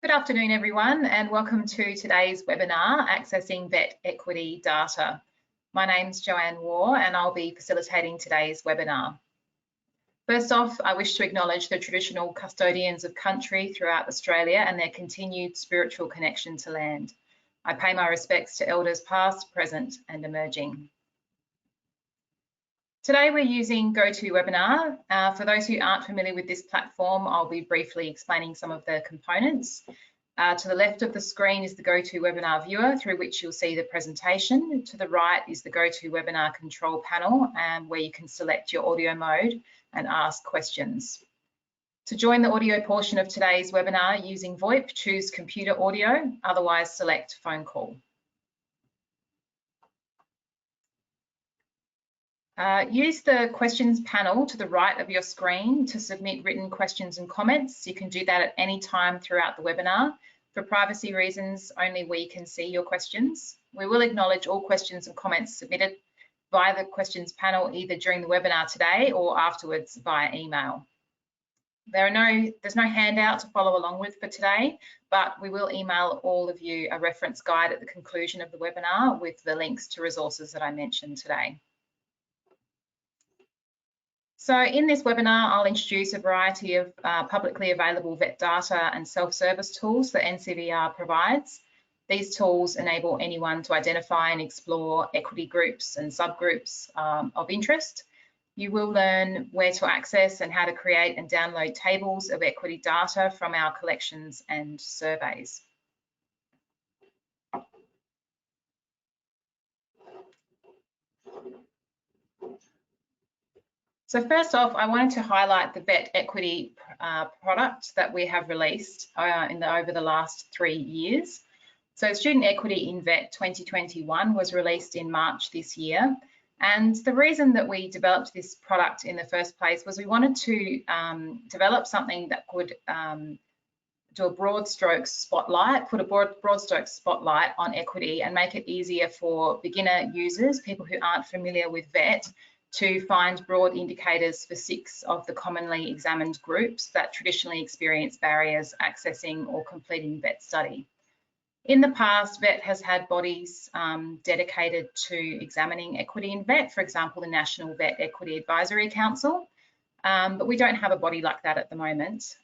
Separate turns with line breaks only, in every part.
Good afternoon, everyone, and welcome to today's webinar, Accessing Vet Equity Data. My name's Joanne Waugh, and I'll be facilitating today's webinar. First off, I wish to acknowledge the traditional custodians of country throughout Australia and their continued spiritual connection to land. I pay my respects to elders past, present, and emerging. Today we're using GoToWebinar. For those who aren't familiar with this platform, I'll be briefly explaining some of the components. To the left of the screen is the GoToWebinar viewer through which you'll see the presentation. To the right is the GoToWebinar control panel where you can select your audio mode and ask questions. To join the audio portion of today's webinar using VoIP, choose computer audio, otherwise select phone call. Use the questions panel to the right of your screen to submit written questions and comments. You can do that at any time throughout the webinar. For privacy reasons, only we can see your questions. We will acknowledge all questions and comments submitted via the questions panel either during the webinar today or afterwards via email. There's no handout to follow along with for today, but we will email all of you a reference guide at the conclusion of the webinar with the links to resources that I mentioned today. So in this webinar, I'll introduce a variety of publicly available vet data and self-service tools that NCVER provides. These tools enable anyone to identify and explore equity groups and subgroups of interest. You will learn where to access and how to create and download tables of equity data from our collections and surveys. So first off, I wanted to highlight the vet equity product that we have released over the last 3 years. So Student Equity in Vet 2021 was released in March this year. And the reason that we developed this product in the first place was we wanted to develop something that could do a broad strokes spotlight, put a broad strokes spotlight on equity and make it easier for beginner users, people who aren't familiar with vet, to find broad indicators for 6 of the commonly examined groups that traditionally experience barriers accessing or completing vet study. In the past, vet has had bodies dedicated to examining equity in vet, for example, the National Vet Equity Advisory Council, but we don't have a body like that at the moment.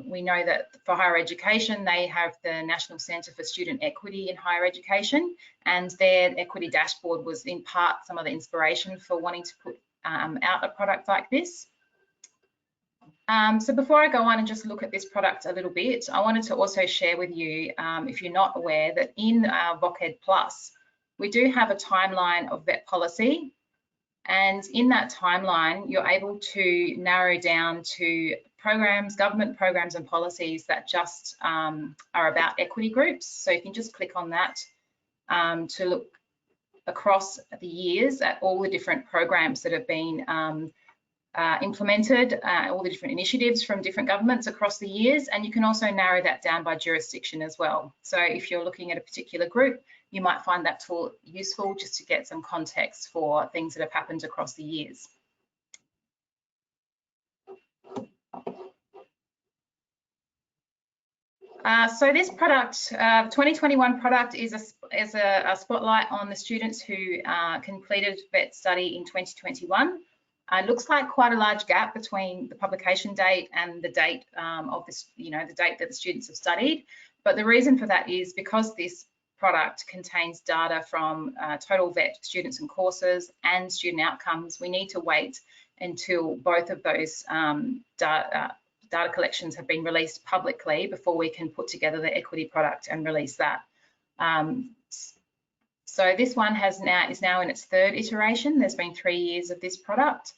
We know that for higher education, they have the National Centre for Student Equity in Higher Education, and their equity dashboard was in part some of the inspiration for wanting to put out a product like this. So before I go on and just look at this product a little bit, I wanted to also share with you, if you're not aware, that in our VocEd Plus, we do have a timeline of vet policy. And in that timeline, you're able to narrow down to programs, government programs and policies that just are about equity groups. So you can just click on that to look across the years at all the different programs that have been implemented, all the different initiatives from different governments across the years. And you can also narrow that down by jurisdiction as well. So if you're looking at a particular group, you might find that tool useful just to get some context for things that have happened across the years. So this product, 2021 product, is a spotlight on the students who completed vet study in 2021. It looks like quite a large gap between the publication date and the date of this, the date that the students have studied. But the reason for that is because this product contains data from total vet students and courses and student outcomes, we need to wait until both of those data collections have been released publicly before we can put together the equity product and release that. So this one is now in its 3rd iteration. There's been 3 years of this product.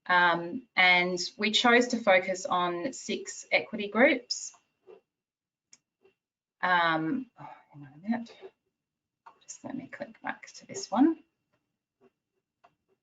And we chose to focus on 6 equity groups. Hang on a minute. Just let me click back to this one.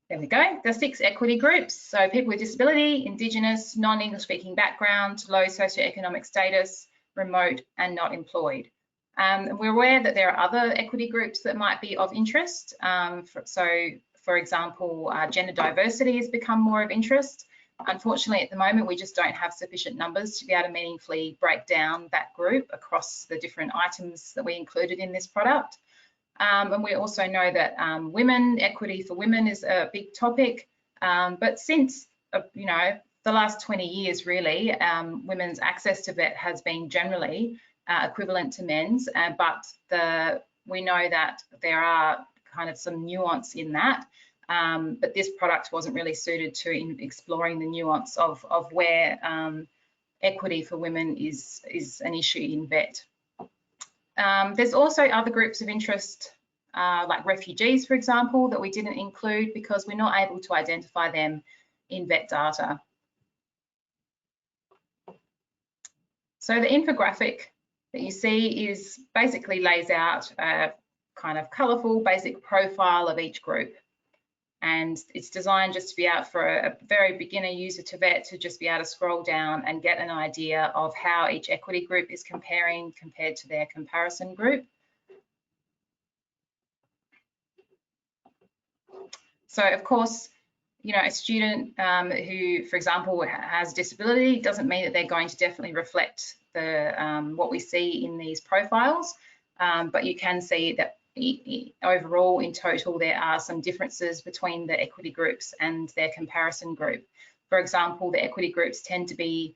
There we go. The 6 equity groups. So people with disability, Indigenous, non-English speaking background, low socioeconomic status, remote and not employed. And we're aware that there are other equity groups that might be of interest. For example, gender diversity has become more of interest. unfortunately, at the moment, we just don't have sufficient numbers to be able to meaningfully break down that group across the different items that we included in this product. And we also know that equity for women is a big topic. But since, you know, the last 20 years, really, women's access to VET has been generally equivalent to men's, but we know that there are kind of some nuance in that. But this product wasn't really suited to exploring the nuance of where equity for women is an issue in VET. There's also other groups of interest, like refugees, for example, that we didn't include because we're not able to identify them in VET data. So the infographic that you see basically lays out a kind of colourful basic profile of each group. And it's designed just to be out for a very beginner user to VET to just be able to scroll down and get an idea of how each equity group is compared to their comparison group. So of course, you know, a student who, for example, has disability doesn't mean that they're going to definitely reflect what we see in these profiles, but you can see that overall, in total, there are some differences between the equity groups and their comparison group. For example, the equity groups tend to be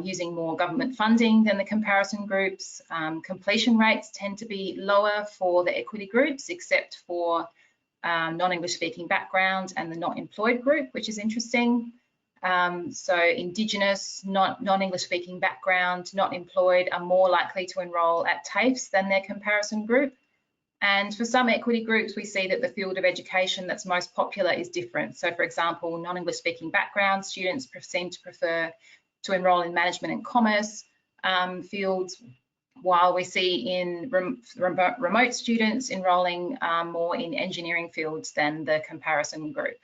using more government funding than the comparison groups. Completion rates tend to be lower for the equity groups, except for non-English speaking background and the not employed group, which is interesting. So Indigenous, non-English speaking background, not employed are more likely to enrol at TAFEs than their comparison group. And for some equity groups, we see that the field of education that's most popular is different. So for example, non-English speaking background students seem to prefer to enrol in management and commerce fields, while we see in remote students enrolling more in engineering fields than the comparison group.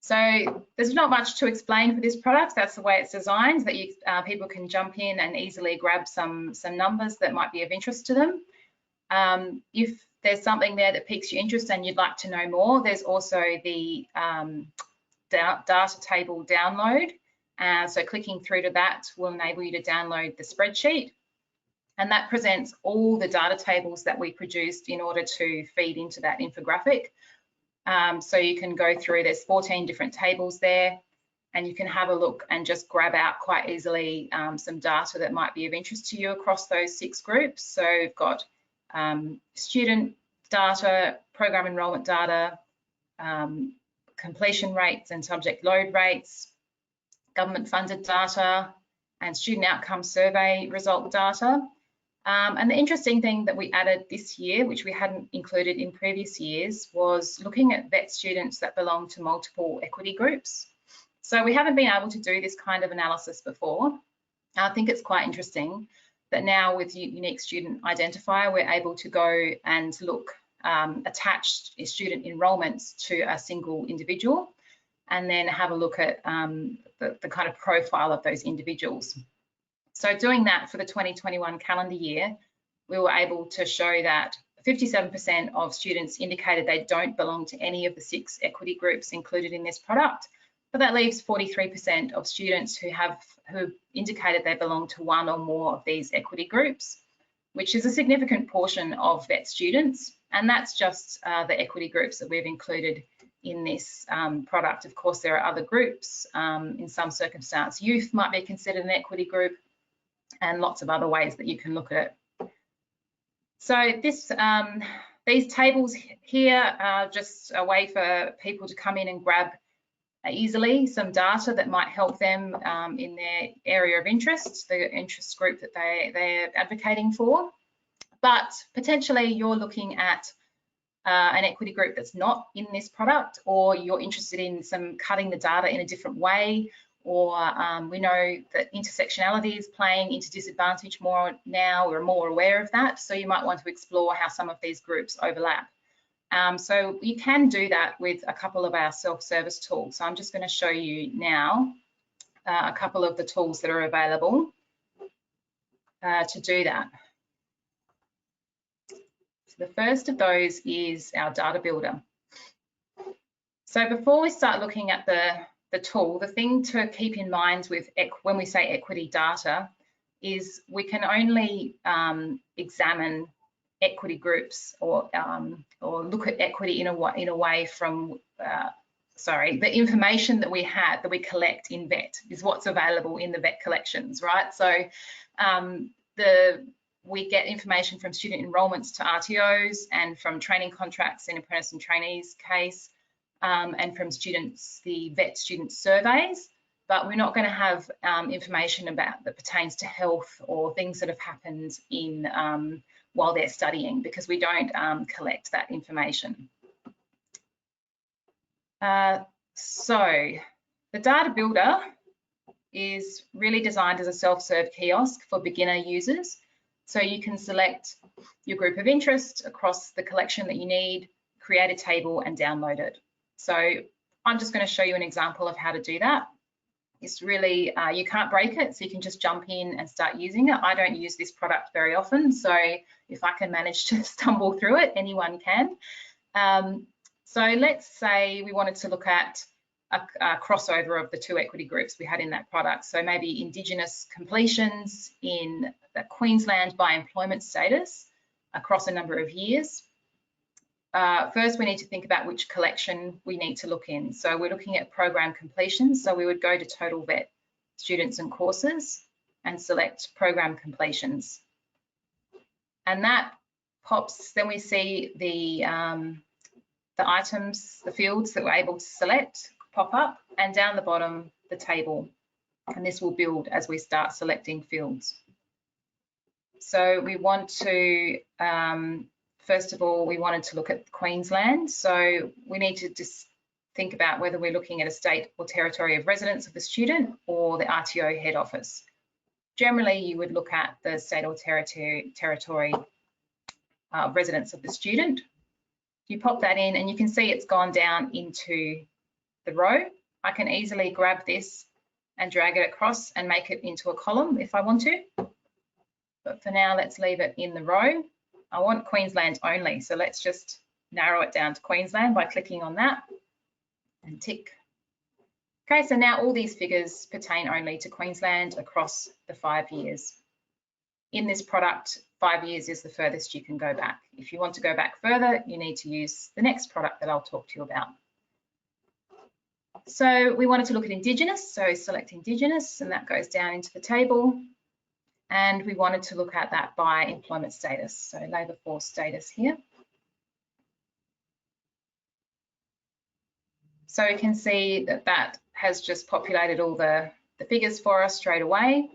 So there's not much to explain for this product. That's the way it's designed, that people can jump in and easily grab some numbers that might be of interest to them. If there's something there that piques your interest and you'd like to know more, there's also the data table download. So clicking through to that will enable you to download the spreadsheet. And that presents all the data tables that we produced in order to feed into that infographic. So you can go through, there's 14 different tables there, and you can have a look and just grab out quite easily some data that might be of interest to you across those 6 groups. So we've got student data, program enrolment data, completion rates and subject load rates, government funded data, and student outcome survey result data. And the interesting thing that we added this year, which we hadn't included in previous years, was looking at VET students that belong to multiple equity groups. So we haven't been able to do this kind of analysis before. I think it's quite interesting that now with unique student identifier, we're able to go and look, attach student enrolments to a single individual, and then have a look at the kind of profile of those individuals. So doing that for the 2021 calendar year, we were able to show that 57% of students indicated they don't belong to any of the 6 equity groups included in this product, but that leaves 43% of students who indicated they belong to one or more of these equity groups, which is a significant portion of VET students. And that's just the equity groups that we've included in this product. Of course, there are other groups. In some circumstance, youth might be considered an equity group, and lots of other ways that you can look at it. So these tables here are just a way for people to come in and grab easily some data that might help them in their area of interest, the interest group that they're advocating for. But potentially you're looking at an equity group that's not in this product, or you're interested in cutting the data in a different way, or we know that intersectionality is playing into disadvantage more now. We're more aware of that, so you might want to explore how some of these groups overlap. So you can do that with a couple of our self-service tools. So I'm just going to show you now a couple of the tools that are available to do that. So the first of those is our data builder. So before we start looking at the the tool, the thing to keep in mind with when we say equity data is we can only examine equity groups or look at equity in a way from the information that we collect in VET is what's available in the VET collections, right? So we get information from student enrolments to RTOs and from training contracts in apprentice and trainees case, and from students, the VET student surveys, but we're not going to have information about that pertains to health or things that have happened in while they're studying, because we don't collect that information. So the data builder is really designed as a self-serve kiosk for beginner users. So you can select your group of interest across the collection that you need, create a table and download it. So I'm just going to show you an example of how to do that. It's really, you can't break it, so you can just jump in and start using it. I don't use this product very often, so if I can manage to stumble through it, anyone can. So let's say we wanted to look at a crossover of the two equity groups we had in that product. So maybe Indigenous completions in Queensland by employment status across a number of years. First, we need to think about which collection we need to look in. So we're looking at program completions. So we would go to Total VET students and courses and select program completions. And that pops, then we see the items, the fields that we're able to select pop up, and down the bottom, the table. And this will build as we start selecting fields. So we want to, first of all, we wanted to look at Queensland. So we need to just think about whether we're looking at a state or territory of residence of the student or the RTO head office. Generally, you would look at the state or territory residence of the student. You pop that in and you can see it's gone down into the row. I can easily grab this and drag it across and make it into a column if I want to. But for now, let's leave it in the row. I want Queensland only, so let's just narrow it down to Queensland by clicking on that and tick. Okay, so now all these figures pertain only to Queensland across the 5 years. In this product, 5 years is the furthest you can go back. If you want to go back further, you need to use the next product that I'll talk to you about. So we wanted to look at Indigenous, so select Indigenous, and that goes down into the table. And we wanted to look at that by employment status, so labour force status here. So we can see that that has just populated all the figures for us straight away.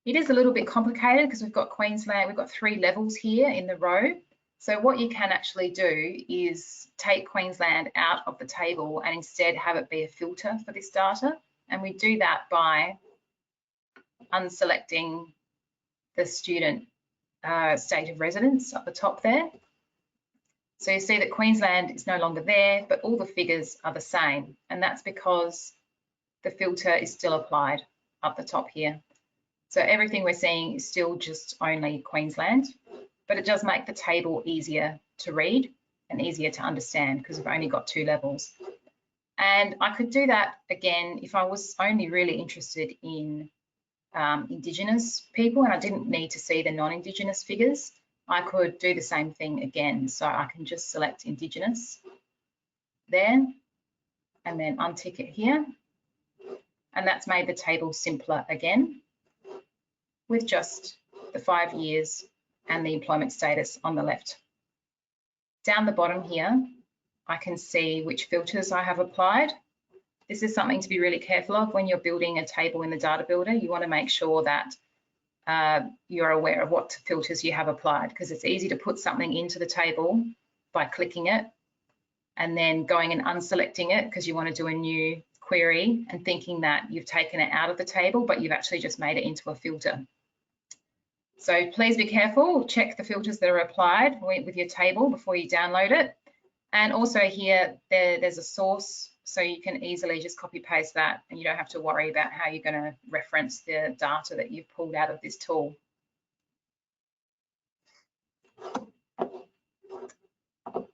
It is a little bit complicated because we've got Queensland, we've got 3 levels here in the row. So what you can actually do is take Queensland out of the table and instead have it be a filter for this data. And we do that by unselecting the student state of residence at the top there. So you see that Queensland is no longer there, but all the figures are the same. And that's because the filter is still applied up the top here. So everything we're seeing is still just only Queensland, but it does make the table easier to read and easier to understand because we've only got 2 levels. And I could do that again if I was only really interested in Indigenous people and I didn't need to see the non-Indigenous figures. I could do the same thing again. So I can just select Indigenous there and then untick it here. And that's made the table simpler again with just the 5 years and the employment status on the left. Down the bottom here, I can see which filters I have applied. This is something to be really careful of when you're building a table in the data builder. You want to make sure that you're aware of what filters you have applied, because it's easy to put something into the table by clicking it and then going and unselecting it because you want to do a new query and thinking that you've taken it out of the table, but you've actually just made it into a filter. So please be careful, check the filters that are applied with your table before you download it. And also here, there's a source, so you can easily just copy paste that and you don't have to worry about how you're going to reference the data that you've pulled out of this tool.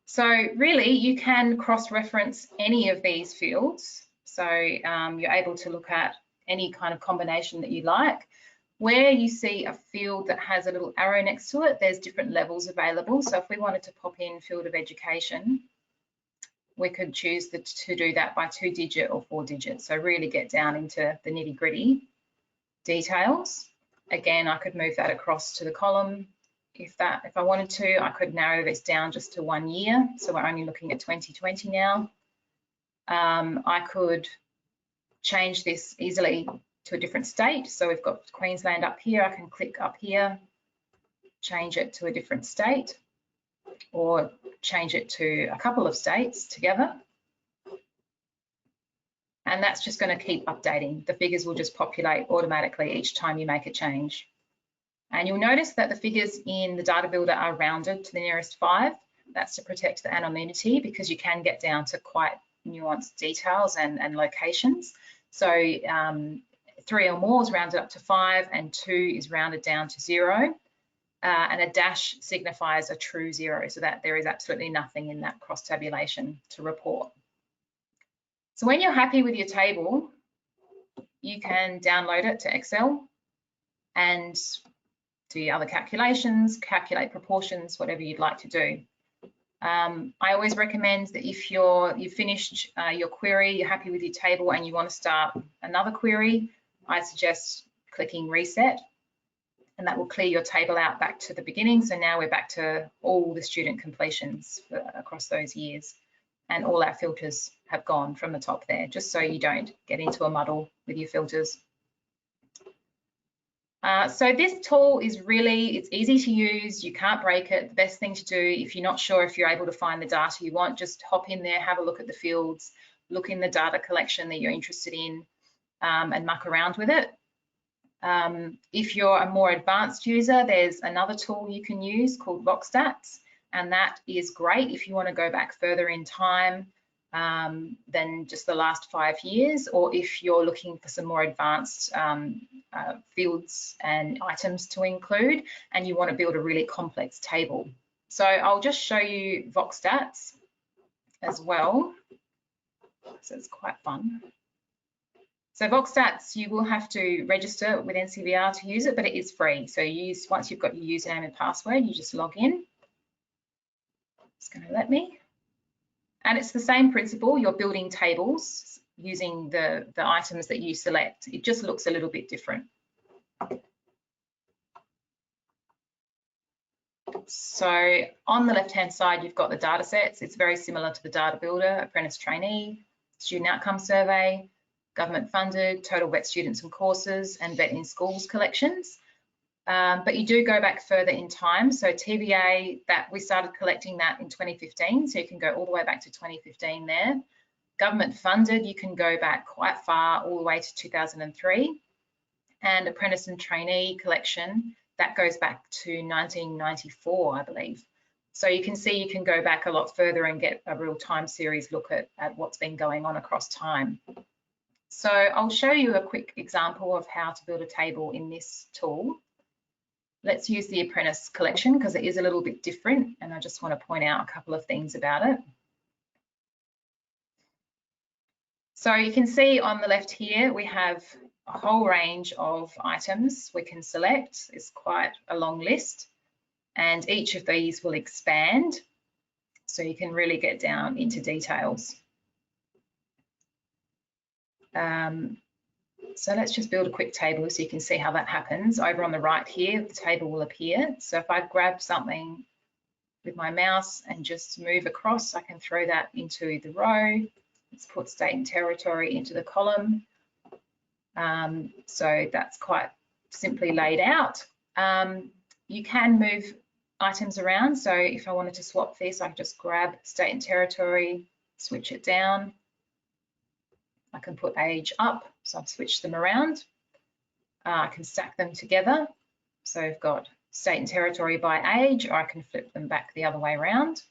So really, you can cross-reference any of these fields. So you're able to look at any kind of combination that you like. Where you see a field that has a little arrow next to it, there's different levels available. So if we wanted to pop in field of education, we could choose to do that by 2-digit or 4-digit. So really get down into the nitty-gritty details. Again, I could move that across to the column. If I wanted to, I could narrow this down just to 1 year. So we're only looking at 2020 now. I could change this easily to a different state. So we've got Queensland up here. I can click up here, change it to a different state, or change it to a couple of states together. And that's just going to keep updating. The figures will just populate automatically each time you make a change. And you'll notice that the figures in the data builder are rounded to the nearest 5. That's to protect the anonymity, because you can get down to quite nuanced details and locations. So 3 or more is rounded up to 5, and 2 is rounded down to 0. And a dash signifies a true 0, so that there is absolutely nothing in that cross tabulation to report. So when you're happy with your table, you can download it to Excel and do your other calculations, calculate proportions, whatever you'd like to do. I always recommend that if you've finished your query, you're happy with your table and you want to start another query, I suggest clicking reset, and that will clear your table out back to the beginning. So now we're back to all the student completions across those years, and all our filters have gone from the top there, just so you don't get into a muddle with your filters. So this tool is it's easy to use. You can't break it. The best thing to do, if you're not sure if you're able to find the data you want, just hop in there, have a look at the fields, look in the data collection that you're interested in, and muck around with it. If you're a more advanced user, there's another tool you can use called VoxStats, and that is great if you want to go back further in time than just the last 5 years, or if you're looking for some more advanced fields and items to include and you want to build a really complex table. So I'll just show you VoxStats as well. So it's quite fun. So VoxStats, you will have to register with NCVER to use it, but it is free. So once you've got your username and password, you just log in. It's going to let me. And it's the same principle. You're building tables using the items that you select. It just looks a little bit different. So on the left-hand side, you've got the data sets. It's very similar to the data builder, apprentice trainee, student outcome survey, government funded, total vet students and courses, and vet in schools collections. But you do go back further in time. So TBA, that we started collecting that in 2015. So you can go all the way back to 2015 there. Government funded, you can go back quite far, all the way to 2003. And apprentice and trainee collection, that goes back to 1994, I believe. So you can see you can go back a lot further and get a real time series look at what's been going on across time. So I'll show you a quick example of how to build a table in this tool. Let's use the apprentice collection because it is a little bit different, and I just want to point out a couple of things about it. So you can see on the left here, we have a whole range of items we can select. It's quite a long list, and each of these will expand, so you can really get down into details. So let's just build a quick table so you can see how that happens. Over on the right here, the table will appear. So if I grab something with my mouse and just move across, I can throw that into the row. Let's put state and territory into the column. So that's quite simply laid out. You can move items around. So if I wanted to swap this, I can just grab state and territory, switch it down. I can put age up, so I've switched them around. I can stack them together. So I've got state and territory by age, or I can flip them back the other way around,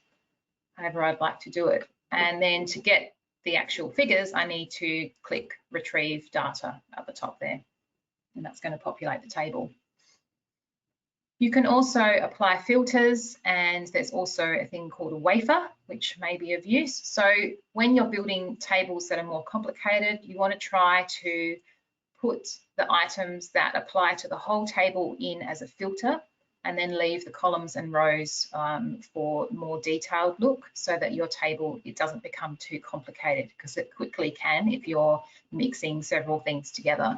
however I'd like to do it. And then to get the actual figures, I need to click retrieve data at the top there, and that's going to populate the table. You can also apply filters, and there's also a thing called a wafer, which may be of use. So when you're building tables that are more complicated, you want to try to put the items that apply to the whole table in as a filter, and then leave the columns and rows for more detailed look, so that your table, it doesn't become too complicated, because it quickly can if you're mixing several things together.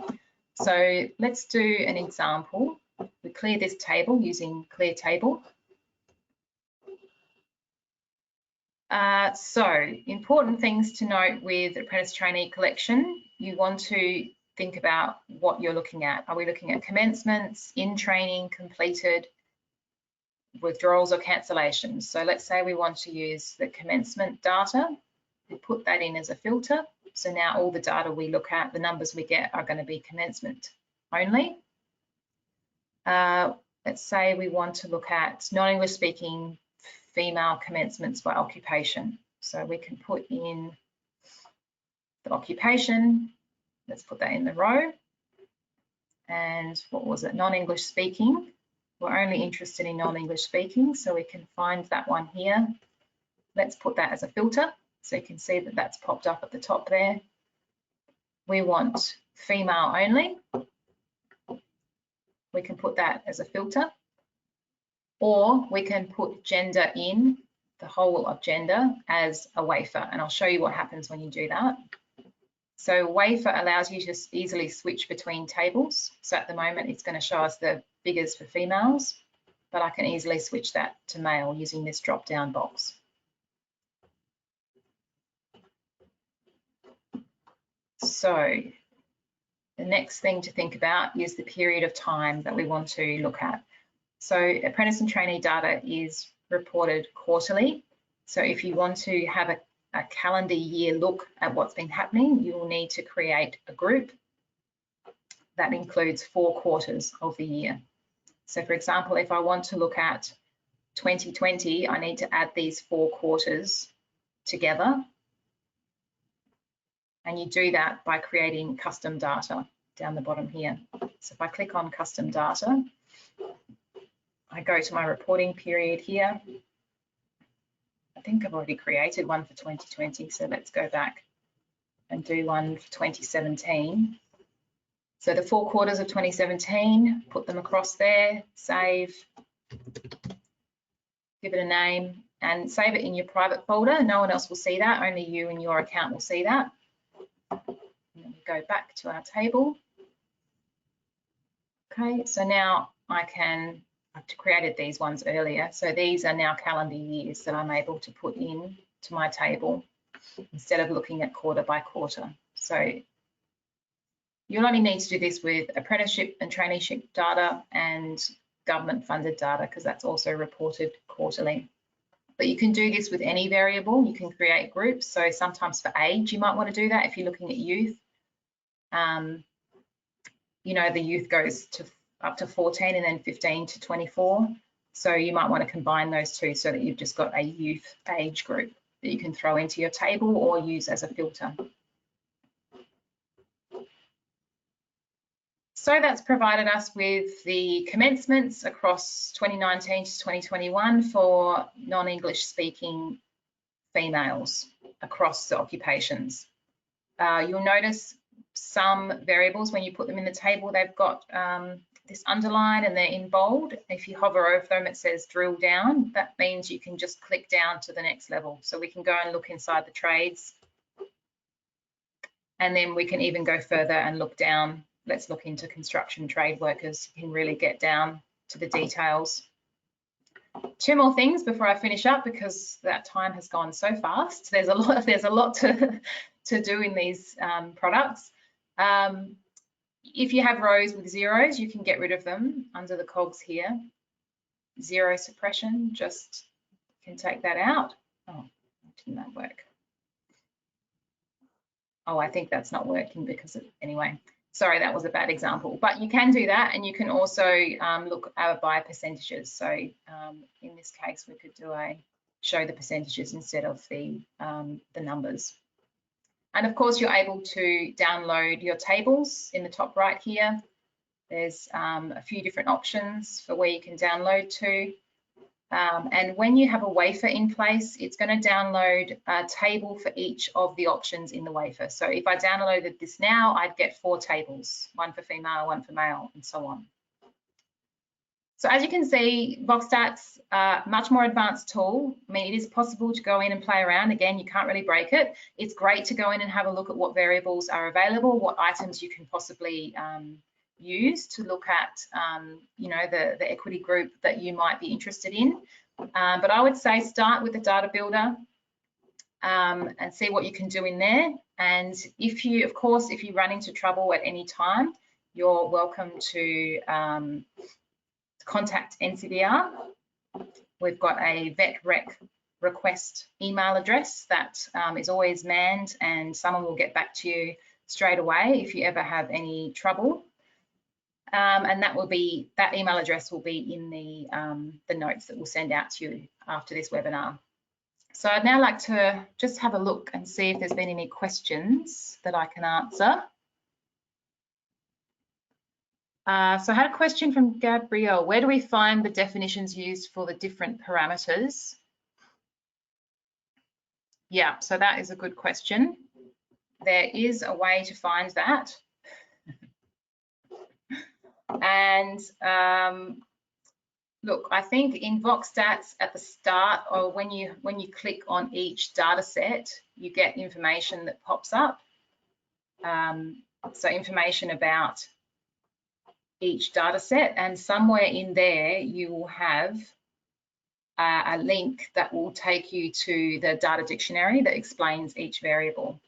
So let's do an example. We clear this table using clear table. So important things to note with apprentice trainee collection. You want to think about what you're looking at. Are we looking at commencements, in training, completed, withdrawals or cancellations? So let's say we want to use the commencement data. We put that in as a filter. So now all the data we look at, the numbers we get, are going to be commencement only. Let's say we want to look at non-English speaking female commencements by occupation. So we can put in the occupation. Let's put that in the row. And what was it? Non-English speaking. We're only interested in non-English speaking, so we can find that one here. Let's put that as a filter. So you can see that that's popped up at the top there. We want female only. We can put that as a filter, or we can put gender in, the whole of gender, as a wafer, and I'll show you what happens when you do that. So wafer allows you to easily switch between tables. So at the moment it's going to show us the figures for females, but I can easily switch that to male using this drop down box. So the next thing to think about is the period of time that we want to look at. So apprentice and trainee data is reported quarterly. So if you want to have a calendar year look at what's been happening, you will need to create a group that includes 4 quarters of the year. So for example, if I want to look at 2020, I need to add these 4 quarters together. And you do that by creating custom data down the bottom here. So if I click on custom data, I go to my reporting period here. I think I've already created one for 2020, so let's go back and do one for 2017. So the 4 quarters of 2017, put them across there, save, give it a name, and save it in your private folder. No one else will see that, only you and your account will see that. And then we go back to our table. Okay, so now I've created these ones earlier. So these are now calendar years that I'm able to put in to my table instead of looking at quarter by quarter. So you'll only need to do this with apprenticeship and traineeship data and government funded data, because that's also reported quarterly. But you can do this with any variable. You can create groups. So sometimes for age, you might want to do that if you're looking at youth. You know, the youth goes to up to 14 and then 15 to 24. So you might want to combine those two so that you've just got a youth age group that you can throw into your table or use as a filter. So that's provided us with the commencements across 2019 to 2021 for non-English speaking females across the occupations. You'll notice some variables, when you put them in the table, they've got this underline and they're in bold. If you hover over them, it says drill down. That means you can just click down to the next level. So we can go and look inside the trades. And then we can even go further and look down. Let's look into construction trade workers. You can really get down to the details. 2 more things before I finish up, because that time has gone so fast. There's a lot to do in these products. If you have rows with zeros, you can get rid of them under the cogs here. Zero suppression, just can take that out. Oh, didn't that work? Oh, I think that's not working because anyway, sorry, that was a bad example. But you can do that, and you can also look by percentages. So in this case, we could do show the percentages instead of the numbers. And of course, you're able to download your tables in the top right here. There's a few different options for where you can download to. And when you have a wafer in place, it's going to download a table for each of the options in the wafer. So if I downloaded this now, I'd get 4 tables, one for female, one for male, and so on. So as you can see, VoxStats, much more advanced tool. I mean, it is possible to go in and play around. Again, you can't really break it. It's great to go in and have a look at what variables are available, what items you can possibly use to look at, you know, the equity group that you might be interested in. But I would say start with the data builder and see what you can do in there. And if you, of course, if you run into trouble at any time, you're welcome to contact NCVER. We've got a vet rec request email address that is always manned, and someone will get back to you straight away if you ever have any trouble. And that email address will be in the notes that we'll send out to you after this webinar. So I'd now like to just have a look and see if there's been any questions that I can answer. So I had a question from Gabrielle. Where do we find the definitions used for the different parameters? Yeah, so that is a good question. There is a way to find that. And look, I think in VoxStats at the start, or when you click on each data set, you get information that pops up. So information about each data set, and somewhere in there you will have a link that will take you to the data dictionary that explains each variable.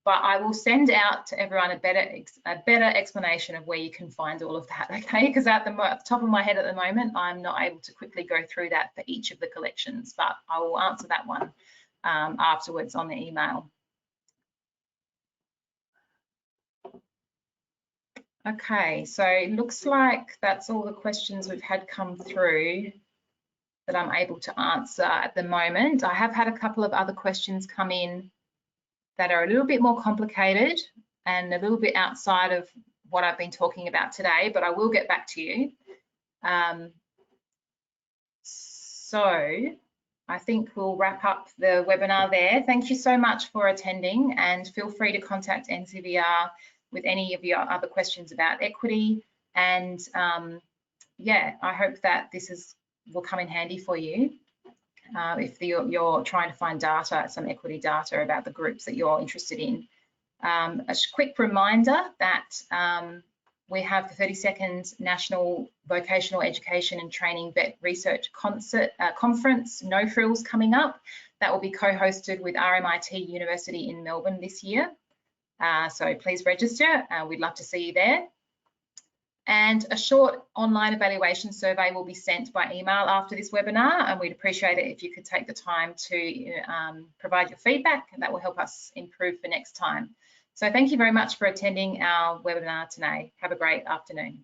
But I will send out to everyone a better explanation of where you can find all of that, okay? Because at the top of my head at the moment, I'm not able to quickly go through that for each of the collections, but I will answer that one afterwards on the email. Okay, so it looks like that's all the questions we've had come through that I'm able to answer at the moment. I have had a couple of other questions come in that are a little bit more complicated and a little bit outside of what I've been talking about today, but I will get back to you. So I think we'll wrap up the webinar there. Thank you so much for attending, and feel free to contact NCVER with any of your other questions about equity. And yeah, I hope that this will come in handy for you. If you're trying to find data, some equity data about the groups that you're interested in. A quick reminder that we have the 32nd National Vocational Education and Training Vet Research Conference, No Frills, coming up. That will be co-hosted with RMIT University in Melbourne this year. So please register. We'd love to see you there. And a short online evaluation survey will be sent by email after this webinar, and we'd appreciate it if you could take the time to provide your feedback, and that will help us improve for next time. So thank you very much for attending our webinar today. Have a great afternoon.